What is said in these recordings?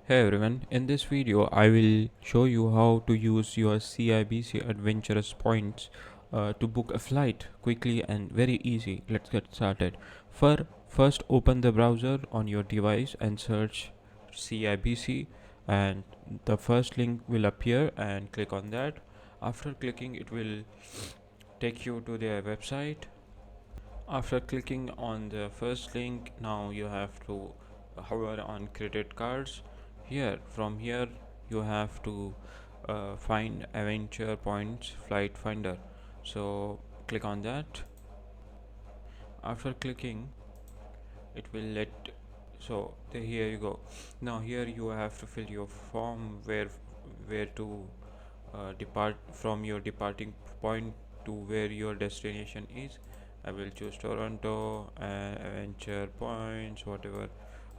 Hey everyone, in this video I will show you how to use your CIBC Adventurous points to book a flight quickly and very easy. Let's get started. First open the browser on your device and search CIBC, and the first link will appear and click on that. After clicking it will take you to their website. After clicking on the first link, now you have to hover on credit cards. From here you have to find Adventure Points Flight Finder. So click on that. After clicking, it will let. Here you go. Now here you have to fill your form where to depart from your departing point to where your destination is. I will choose Toronto and Adventure Points, whatever,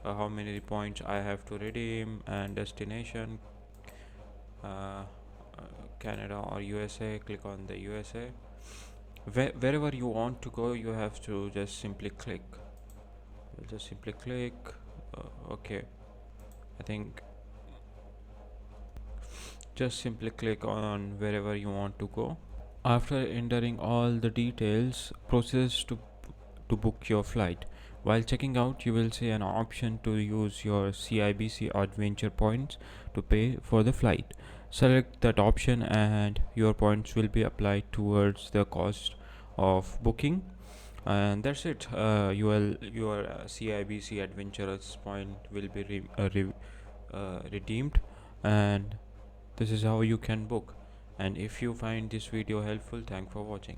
how many points I have to redeem, and destination, uh, Canada or USA. Click on the USA. Wherever you want to go, you have to just simply click. We'll just simply click. Okay, I think just simply click on wherever you want to go. After entering all the details, process to book your flight. While checking out, you will see an option to use your CIBC Adventure points to pay for the flight. Select that option and your points will be applied towards the cost of booking. And that's it. Your CIBC Adventurous point will be redeemed, and this is how you can book. And if you find this video helpful, thanks for watching.